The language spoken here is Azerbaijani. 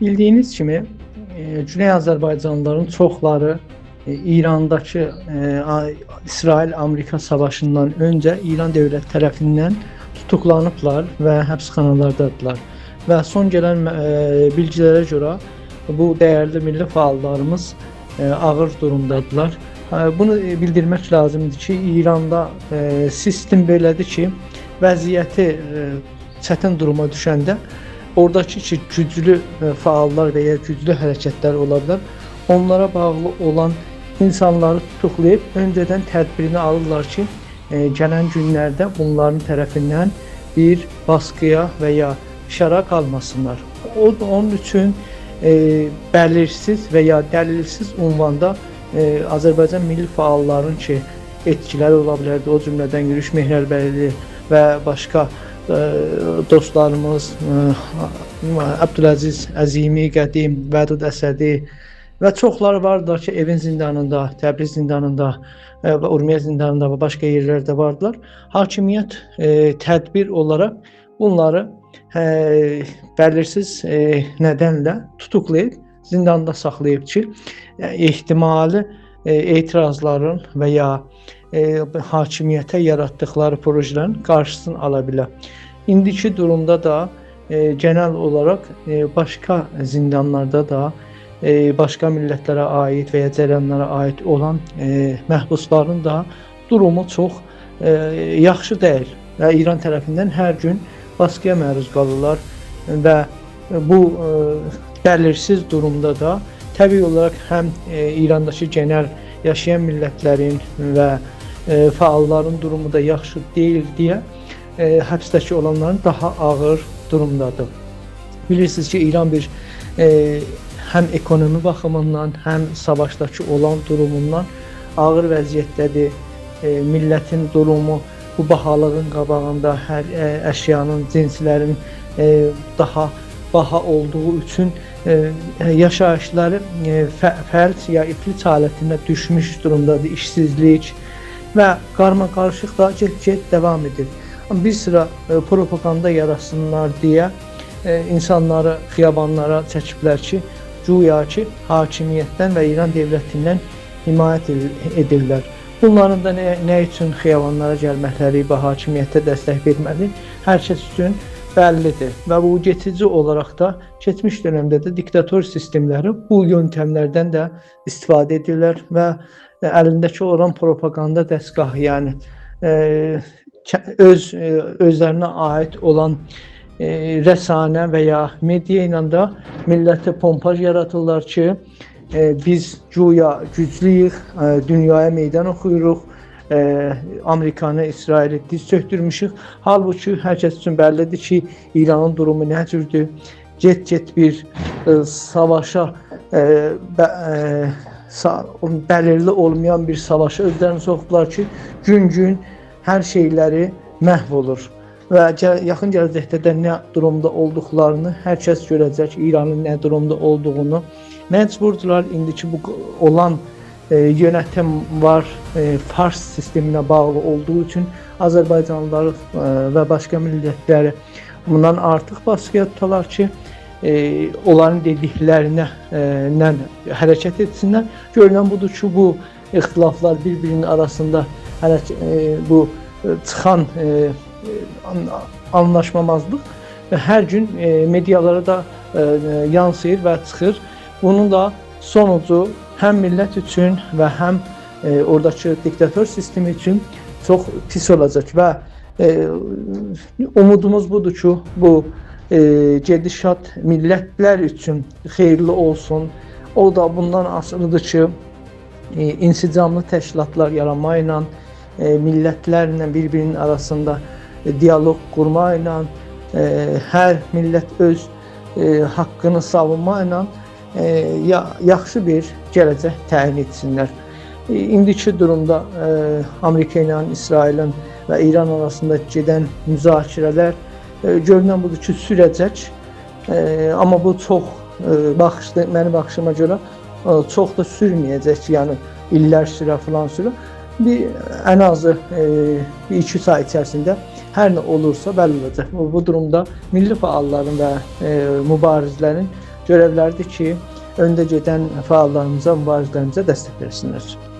Bildiğiniz kimi Güney Azərbaycanlıların çoxları İrandakı İsrail-Amerika savaşından öncə İran dövlət tərəfindən tutuklanıblar və həbsxanalardadılar. Və son gələn bilgilərə görə bu dəyərli milli fəallarımız ağır durumdadılar. Bunu bildirmək lazımdır ki, İranda sistem belədir ki, vəziyyəti çətin duruma düşəndə oradakı güclü fəallar və ya güclü hərəkətlər ola bilər. Onlara bağlı olan insanları tutuklayıb öncədən tədbirini alırlar ki, gələn günlərdə bunların tərəfindən bir baskıya və ya şəra qalmasınlar. Onun üçün bəlirsiz və ya dəlilsiz ünvanda Azərbaycan milli fəalların ki, etkiləri ola bilərdi. O cümlədən Yürüş Mehrərbəyli və başqa dostlarımız Abdüləziz Əzimi, Qədim, Vədud Əsədi və çoxları vardılar ki, Evin zindanında, Təbriz zindanında və Urmiya zindanında və başqa yerlərdə vardılar. Hakimiyyət tədbir olaraq bunları bəlirsiz nədənlə tutuklayıb, zindanda saxlayıb ki, ehtimali etirazların və ya hakimiyyətə yaratdıkları projelerin qarşısını ala bilər. İndiki durumda da genel olaraq başqa zindanlarda da başqa millətlərə aid və ya cərəyanlara aid olan məhbusların da durumu çox yaxşı deyil və İran tərəfindən hər gün baskıya məruz qalırlar və bu bəlirsiz durumda da təbii olaraq həm İrandakı genel yaşayan millətlərin və fəalların durumu da yaxşı deyil deyə həbsdəki olanların daha ağır durumdadır. Bilirsiniz ki, İran bir həm ekonomi baxımından, həm savaşdakı olan durumundan ağır vəziyyətdədir. Millətin durumu bu bahalığın qabağında hər əşyanın, cinslərin daha baha olduğu üçün yaşayışları fəlc ya iflic halətində düşmüş durumdadır, işsizlik və qarma-qarışıq da get-get davam edir. Bir sıra propaganda yarasınlar deyə insanları xiyabanlara çəkiblər ki, güya ki, hakimiyyətdən və İran dövlətindən himayət edirlər. Bunların da nə üçün xiyabanlara gəlməkləri və hakimiyyətə dəstək verməli hər kəs üçün bəllidir və bu geçici olaraq da keçmiş dövrdə də diktator sistemləri bu yöntemlərdən də istifadə edirlər və əlindəki olan propaganda dəstgahı, yəni özlərinə aid olan rəsanə və ya media ilə də millətə pompaj yaratırlar ki, biz güya güclüyük, dünyaya meydan oxuyuruq, Amerikanı, İsraili diz çöktürmüşük. Halbuki hər kəs üçün bəllidir ki, İranın durumu nə cürdür? Get-get bir savaşa, bəlirli olmayan bir savaşa özlərini soxublar ki, gün-gün hər şeyləri məhv olur. Və yaxın gələcəkdə də nə durumda olduqlarını hər kəs görəcək, İranın nə durumda olduğunu. Məcburdular, indiki bu olan yönetim var, Fars sisteminə bağlı olduğu üçün Azərbaycanlıları və başqa millətləri bundan artıq baskıya tutarlar ki, onların dediklərinə hərəkət etsinlər. Görünən budur ki, bu ixtilaflar bir-birinin arasında bu çıxan anlaşmamazlıq hər gün medialara da yansıyır və çıxır. Bunun da sonucu həm millət üçün və həm oradakı diktator sistemi üçün çox pis olacaq və umudumuz budur ki, bu gedişat millətlər üçün xeyirli olsun. O da bundan asılıdır ki, insicamlı təşkilatlar yaranmayla, millətlərlə bir-birinin arasında diyaloq qurmayla, hər millət öz haqqını savunmayla yaxşı bir gələcək təyin etsinlər. İndiki durumda Amerika ilə İsrailin və İran arasında gedən müzakirələr görünən budur ki, sürəcək. Amma bu çox mənim baxışıma görə çox da sürməyəcək, yəni illər sürə, filan sürə. Ən azı 2-3 ay içərisində hər nə olursa bəlli olacaq. Bu durumda milli fəalların və mübarizlərin görevləridir ki, öndə gedən fəallarımıza, mübarizlərimizə dəstək versinlər.